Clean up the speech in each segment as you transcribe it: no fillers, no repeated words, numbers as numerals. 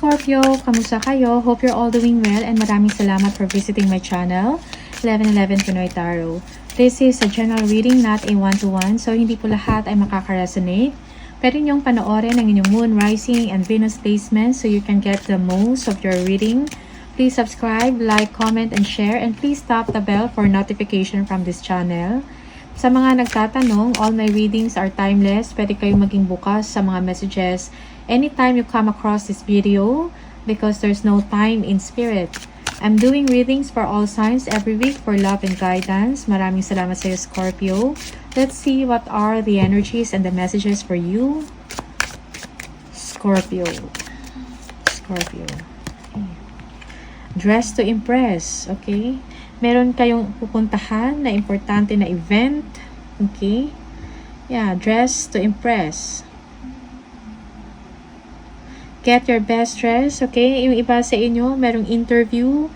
Scorpio, kamusta kayo? Hope you're all doing well and maraming salamat for visiting my channel, 1111 Pinoy Tarot. This is a general reading, not a one-to-one, so hindi po lahat ay makaka-resonate. Pwede niyong panoorin ang inyong Moon, Rising, and Venus placements so you can get the most of your reading. Please subscribe, like, comment, and share, and please tap the bell for notification from this channel. Sa mga nagtatanong, all my readings are timeless. Pwede kayong maging bukas sa mga messages anytime you come across this video because there's no time in spirit. I'm doing readings for all signs every week for love and guidance. Maraming salamat sa iyo, Scorpio. Let's see what are the energies and the messages for you, Scorpio. Scorpio. Okay. Dress to impress. Okay. Meron kayong pupuntahan na importante na event. Okay. Yeah, dress to impress. Get your best dress. Okay. Yung iba sa inyo, merong interview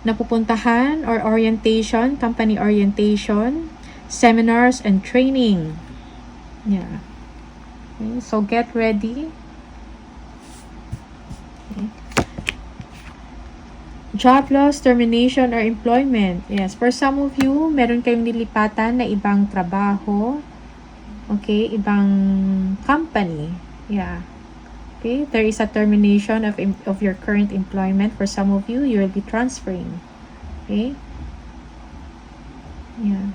na pupuntahan or orientation, company orientation, seminars and training. Yeah. Okay. So, get ready. Okay. Job loss, termination, or employment. Yes, for some of you, meron kayong nilipatan na ibang trabaho. Okay, ibang company. Yeah. Okay, there is a termination of your current employment. For some of you, you will be transferring. Okay. Yeah.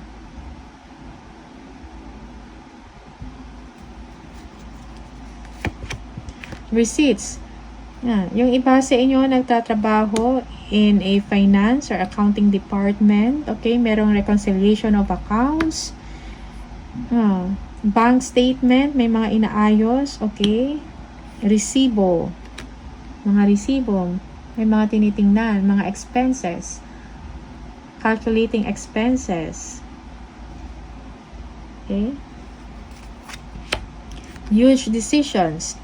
Receipts. Yan. Yung iba sa inyo nagtatrabaho in a finance or accounting department. Okay, merong reconciliation of accounts. Bank statement, may mga inaayos. Okay. Resibo. Mga resibo. May mga tinitingnan. Mga expenses. Calculating expenses. Okay. Huge decisions.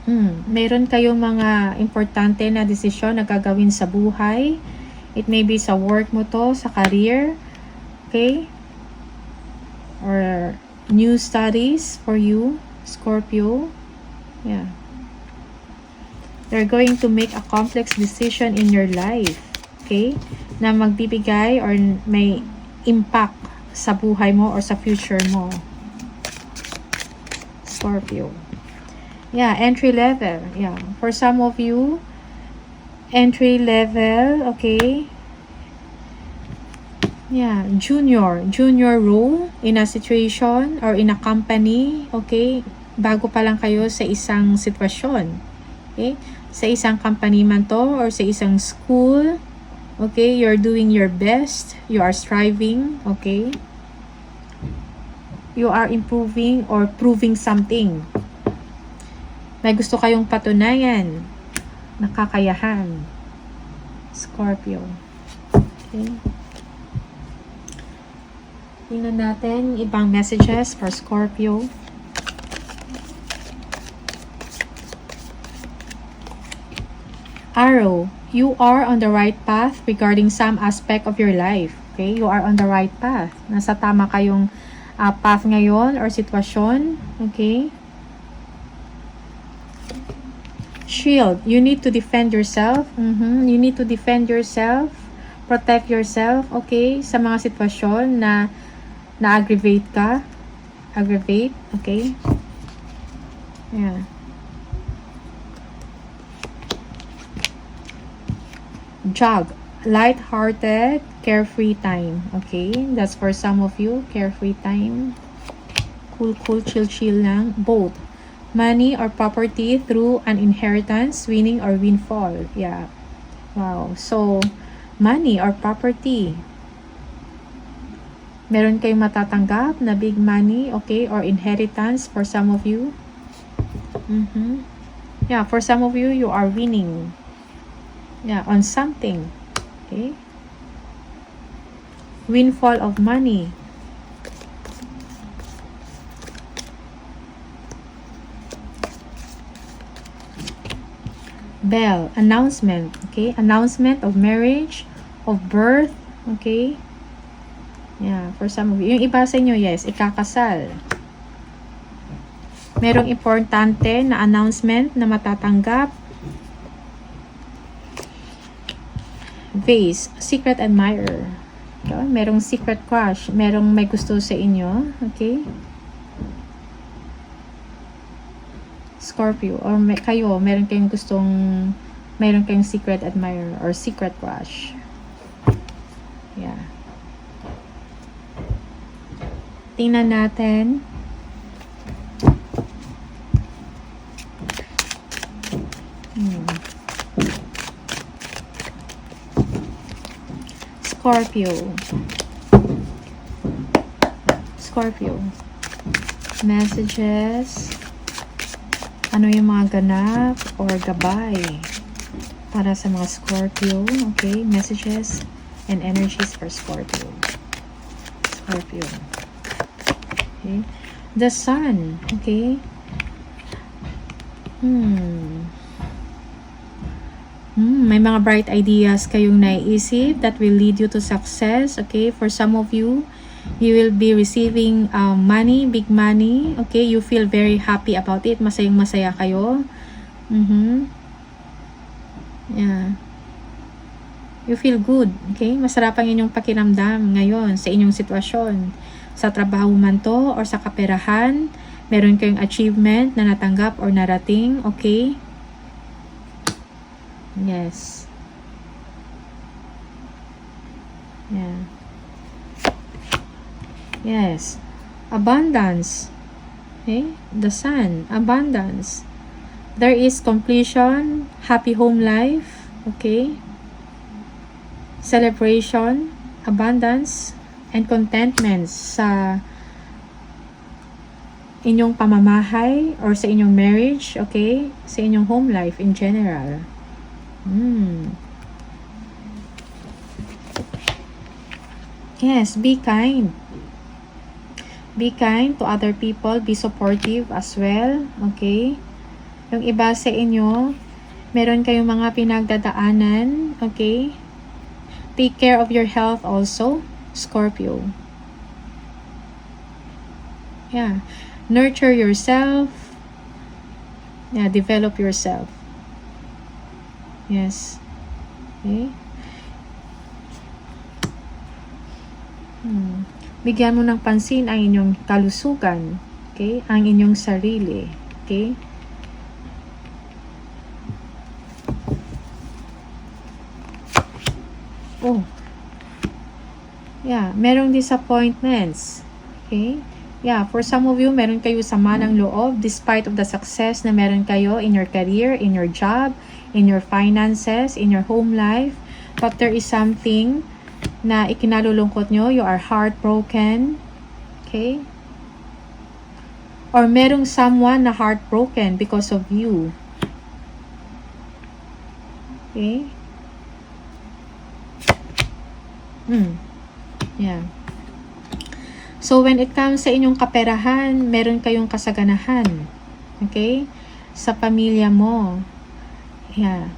Meron kayong mga importante na desisyon na gagawin sa buhay. It may be sa work mo to, sa career. Okay? Or new studies for you, Scorpio. Yeah. You're going to make a complex decision in your life. Okay? Na magbibigay or may impact sa buhay mo or sa future mo. Scorpio. Yeah, entry level. Yeah, for some of you, entry level, okay. Yeah, junior role in a situation or in a company, okay. Bago pa lang kayo sa isang sitwasyon, okay. Sa isang company man to or sa isang school, okay. You're doing your best, you are striving, okay. You are improving or proving something. May gusto kayong patunayan. Nakakayahan. Scorpio. Okay. Tingnan natin ibang messages for Scorpio. Arrow. You are on the right path regarding some aspect of your life. Okay? You are on the right path. Nasa tama kayong path ngayon or sitwasyon. Okay? Shield. You need to defend yourself. You need to defend yourself. Protect yourself. Okay? Sa mga sitwasyon na na-aggravate ka. Aggravate. Okay? Yeah. Jog. Light-hearted, carefree time. Okay? That's for some of you. Carefree time. Cool, chill lang. Both. Money or property through an inheritance, winning or windfall. Yeah. Wow. So, money or property. Meron kayong matatanggap na big money, okay, or inheritance for some of you. Yeah, for some of you, you are winning. Yeah, on something. Okay. Windfall of money. Bell, announcement, okay? Announcement of marriage, of birth, okay? Yeah, for some of you. Yung iba sa inyo, yes, ikakasal. Merong importante na announcement na matatanggap. Vase, secret admirer. Okay? Merong secret crush. Merong may gusto sa inyo. Okay? Scorpio. Or kayo, meron kayong secret admirer or secret crush. Yeah. Tingnan natin. Scorpio. Messages. Ano yung mga ganap or gabay para sa mga Scorpio. Okay, messages and energies for Scorpio. Okay. The Sun. Okay. May mga bright ideas kayong naiisip that will lead you to success. Okay, for some of you, you will be receiving money, big money. Okay, you feel very happy about it. Masayang-masaya kayo. Yeah. You feel good. Okay, masarap ang inyong pakiramdam ngayon sa inyong sitwasyon. Sa trabaho man to or sa kaperahan, meron kayong achievement na natanggap or narating. Okay. Yes. Yeah. Yes. Abundance. Okay? The Sun. Abundance. There is completion. Happy home life. Okay? Celebration. Abundance. And contentment sa inyong pamamahay or sa inyong marriage. Okay? Sa inyong home life in general. Yes, be kind. Be kind to other people. Be supportive as well. Okay? Yung iba sa inyo, meron kayong mga pinagdadaanan. Okay? Take care of your health also, Scorpio. Yeah. Nurture yourself. Yeah, develop yourself. Yes. Okay. Bigyan mo ng pansin ang inyong kalusugan. Okay? Ang inyong sarili. Okay? Oh. Yeah. Merong disappointments. Okay? Yeah. For some of you, meron kayo sama ng loob despite of the success na meron kayo in your career, in your job, in your finances, in your home life, but there is something na ikinalulungkot nyo, you are heartbroken, okay? Or merong someone na heartbroken because of you, okay? Yeah. So, when it comes sa inyong kaperahan, meron kayong kasaganahan, okay? Sa pamilya mo, yeah.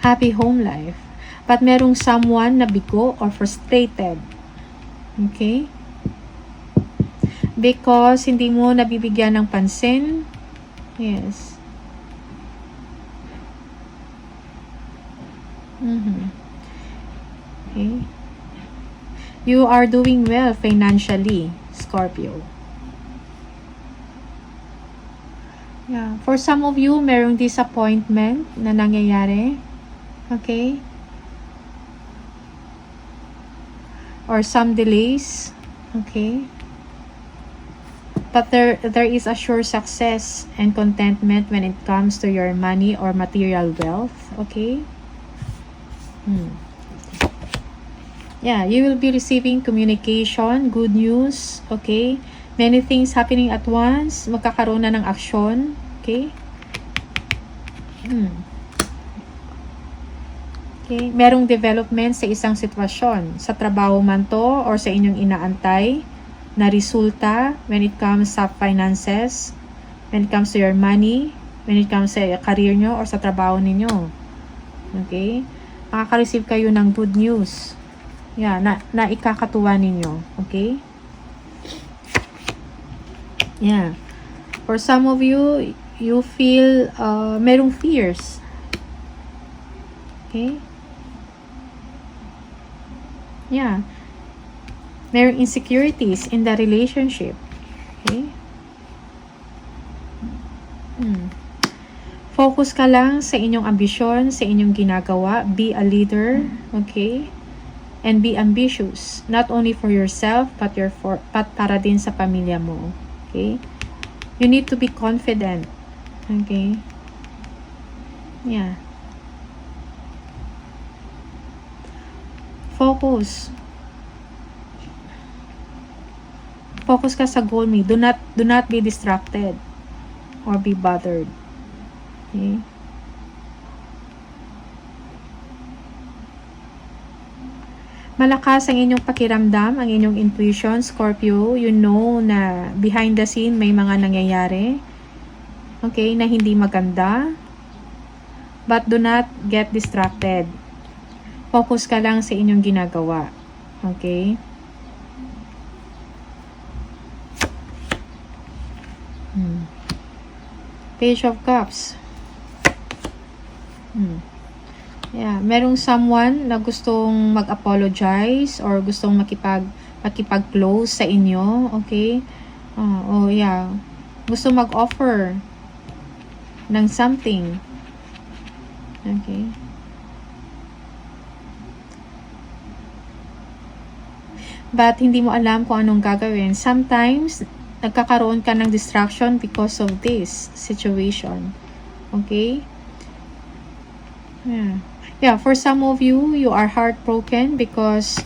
Happy home life. But merong someone na bigo or frustrated. Okay? Because hindi mo nabibigyan ng pansin. Yes. Okay. You are doing well financially, Scorpio. Yeah. For some of you, merong disappointment na nangyayari. Okay? Or some delays. Okay? But there is a sure success and contentment when it comes to your money or material wealth. Okay? Yeah, you will be receiving communication, good news. Okay? Many things happening at once. Magkakaroon na ng aksyon. Okay? Okay? Merong development sa isang sitwasyon. Sa trabaho man to or sa inyong inaantay na resulta when it comes sa finances, when it comes to your money, when it comes sa career nyo or sa trabaho ninyo. Okay? Makaka-receive kayo ng good news. Yeah, na ikakatuwa ninyo. Okay? Yeah. For some of you, you feel merong fears. Okay? Yeah. Merong insecurities in the relationship. Okay? Focus ka lang sa inyong ambisyon, sa inyong ginagawa. Be a leader, okay? And be ambitious, not only for yourself, but para din sa pamilya mo, okay? You need to be confident, okay? Yeah. Focus. Focus ka sa goal mo. Do not be distracted or be bothered. Okay? Malakas ang inyong pakiramdam, ang inyong intuition, Scorpio. You know na behind the scene may mga nangyayari. Okay, na hindi maganda. But do not get distracted. Focus ka lang sa inyong ginagawa. Okay? Page of Cups. Yeah, merong someone na gustong mag-apologize or gustong makipag-close sa inyo, okay? Yeah. Gusto mag-offer ng something. Okay? But hindi mo alam kung anong gagawin. Sometimes nagkakaroon ka ng distraction because of this situation. Okay? Yeah, for some of you, you are heartbroken because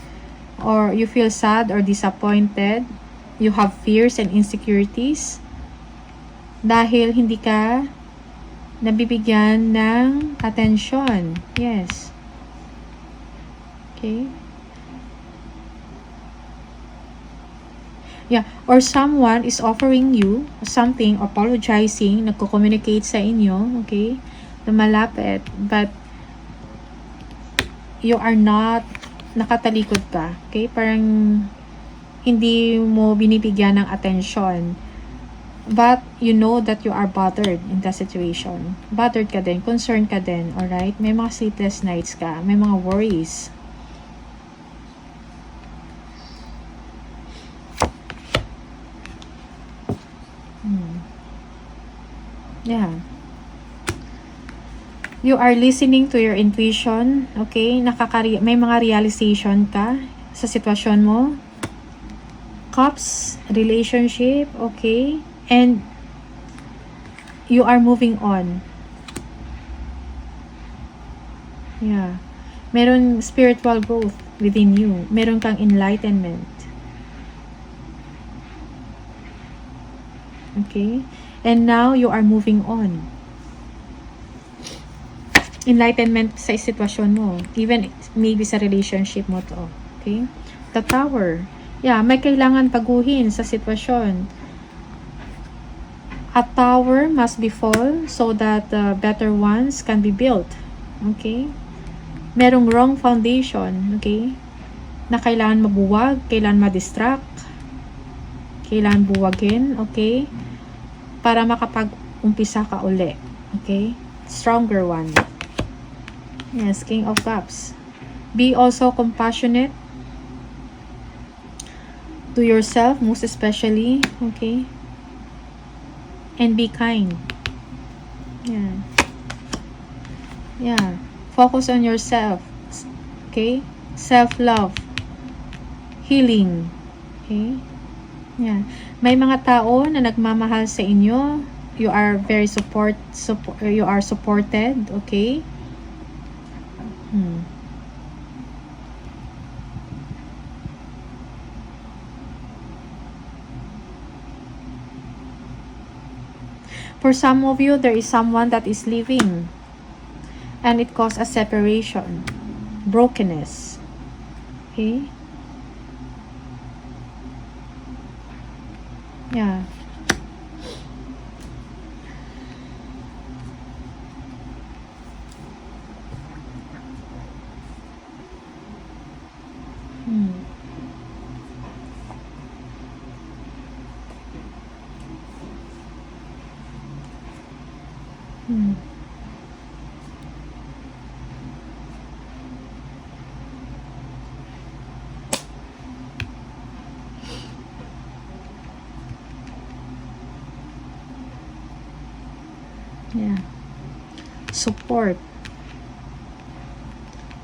or you feel sad or disappointed. You have fears and insecurities dahil hindi ka nabibigyan ng attention. Yes. Okay? Yeah, or someone is offering you something, apologizing, nagko-communicate sa inyo, okay? Lumalapit, but you are not, nakatalikod ka, okay? Parang hindi mo binibigyan ng attention. But you know that you are bothered in the situation. Bothered ka din, concerned ka din, alright? May mga sleepless nights ka, may mga worries. Yeah. You are listening to your intuition, okay? May mga realization ka sa sitwasyon mo. Cups, relationship, okay? And you are moving on. Yeah. Meron spiritual growth within you. Meron kang enlightenment. Okay? And now you are moving on. Enlightenment sa sitwasyon mo, even maybe sa relationship mo to, okay? The Tower. Yeah, may kailangan baguhin sa sitwasyon. A tower must be fall so that better ones can be built. Okay? Merong wrong foundation, okay? Na kailangan mabuwag, kailangan ma-distract, kailangan buwagin, okay? Para makapag-umpisa ka uli, okay? Stronger one. Yes, King of Cups. Be also compassionate to yourself, most especially, okay? And be kind. Yeah. Yeah. Focus on yourself, okay? Self-love. Healing. Okay? Yeah. May mga tao na nagmamahal sa inyo. You are very you are supported, okay? For some of you, there is someone that is leaving and it caused a separation, brokenness. Okay? Yeah. Yeah. Support.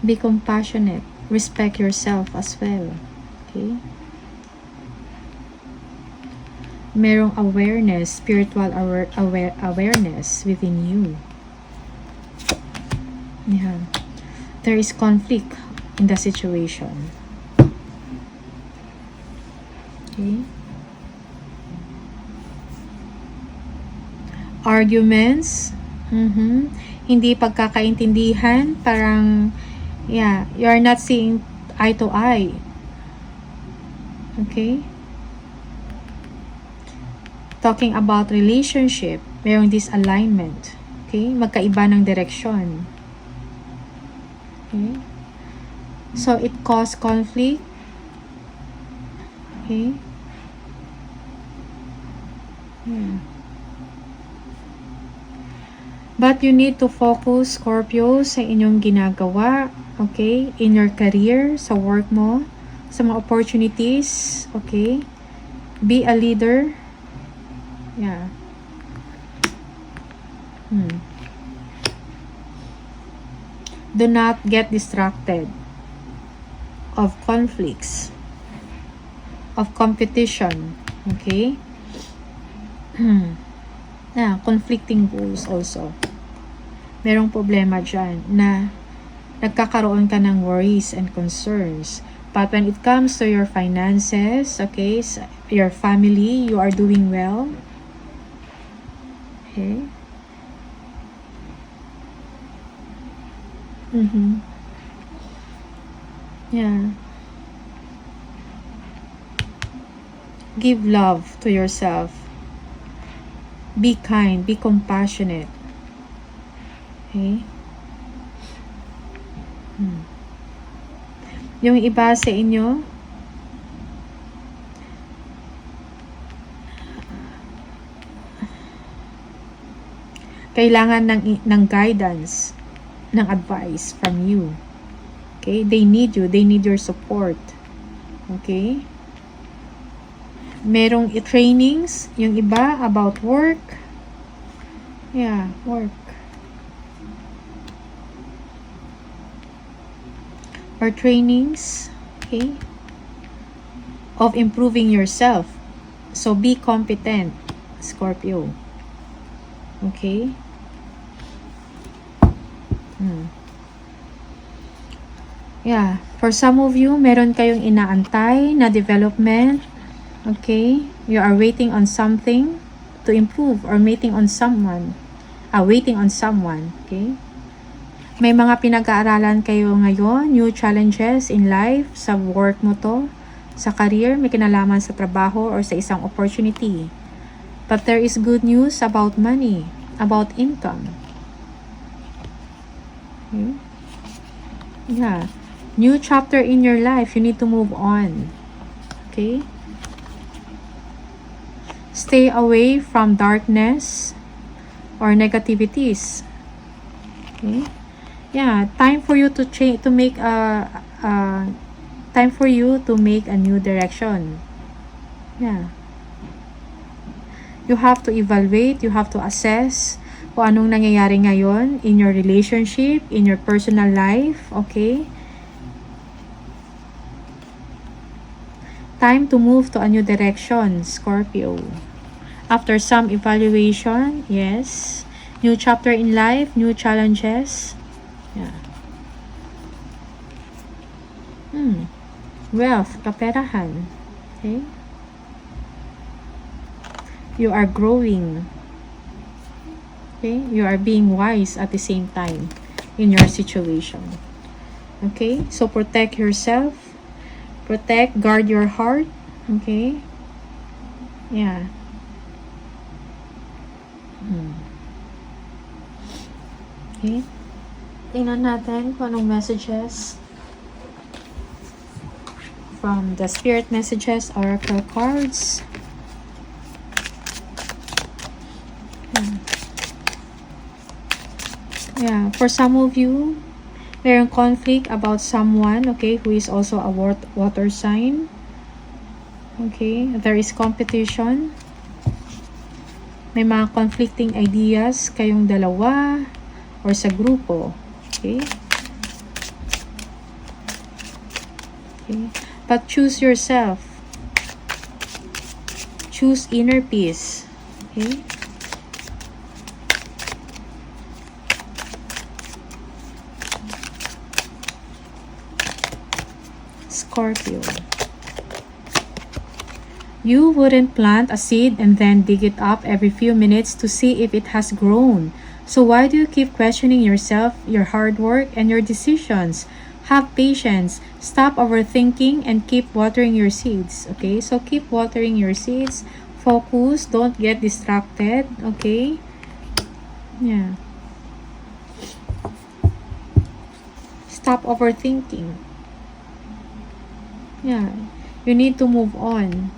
Be compassionate. Respect yourself as well. Okay? Merong awareness, spiritual awareness within you. Yeah. There is conflict in the situation. Okay? Arguments. Hindi pagkakaintindihan. Parang, yeah, you are not seeing eye to eye. Okay? Talking about relationship, mayroong disalignment. Okay? Magkaiba ng direksyon. Okay? So, it causes conflict. Okay? Yeah. But you need to focus, Scorpio, sa inyong ginagawa. Okay? In your career, sa work mo, sa mga opportunities. Okay? Be a leader. Yeah. Do not get distracted of conflicts, of competition. Okay? Yeah, conflicting goals also. Merong problema dyan na nagkakaroon ka ng worries and concerns. But when it comes to your finances, okay, your family, you are doing well. Okay? Yeah. Give love to yourself. Be kind, be compassionate. Okay? Yung iba sa inyo, kailangan ng guidance, ng advice from you. Okay? They need you. They need your support. Okay? Merong trainings, yung iba, about work. Yeah, work. Or trainings, okay, of improving yourself. So, be competent, Scorpio. Okay? Yeah. For some of you, meron kayong inaantay na development. Okay? You are waiting on something to improve or waiting on someone. Okay? May mga pinag-aaralan kayo ngayon, new challenges in life, sa work mo to, sa career, may kinalaman sa trabaho or sa isang opportunity. But there is good news about money, about income. Okay? Yeah. New chapter in your life, you need to move on. Okay? Stay away from darkness or negativities. Okay? Yeah, time for you to change, to make time for you to make a new direction. Yeah. You have to evaluate, you have to assess kung anong nangyayari ngayon in your relationship, in your personal life, okay? Time to move to a new direction, Scorpio. After some evaluation, yes. New chapter in life, new challenges. Yeah. Wealth, kaperahan. Okay? You are growing. Okay? You are being wise at the same time in your situation. Okay? So, protect yourself. Protect, guard your heart. Okay? Yeah. Okay? Tingnan natin kung anong messages from the Spirit Messages Oracle cards. Yeah, for some of you, mayroong conflict about someone, okay, who is also a water sign. Okay, there is competition. may mga conflicting ideas kayong dalawa or sa grupo. Okay? Okay. But choose yourself. Choose inner peace. Okay? Scorpio. You wouldn't plant a seed and then dig it up every few minutes to see if it has grown. So why do you keep questioning yourself, your hard work, and your decisions? Have patience. Stop overthinking and keep watering your seeds. Okay? So keep watering your seeds. Focus. Don't get distracted. Okay? Yeah. Stop overthinking. Yeah. You need to move on.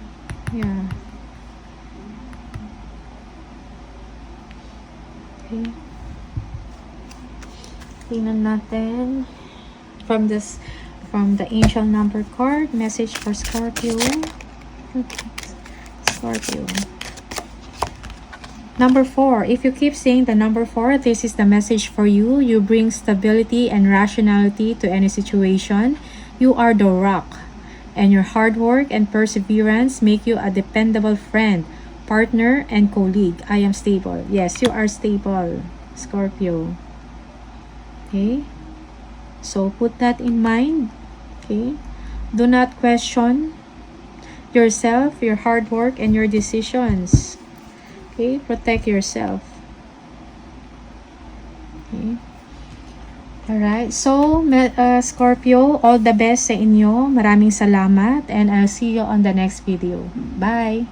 Yeah. Okay. Tingnan natin from the angel number card, message for Scorpio. Okay. Scorpio. Number 4. If you keep saying the number 4, this is the message for you. You bring stability and rationality to any situation. You are the rock. And your hard work and perseverance make you a dependable friend, partner, and colleague. I am stable. Yes, you are stable, Scorpio. Okay? So, put that in mind. Okay? Do not question yourself, your hard work, and your decisions. Okay? Protect yourself. Okay? Alright, so Scorpio, all the best sa inyo. Maraming salamat and I'll see you on the next video. Bye!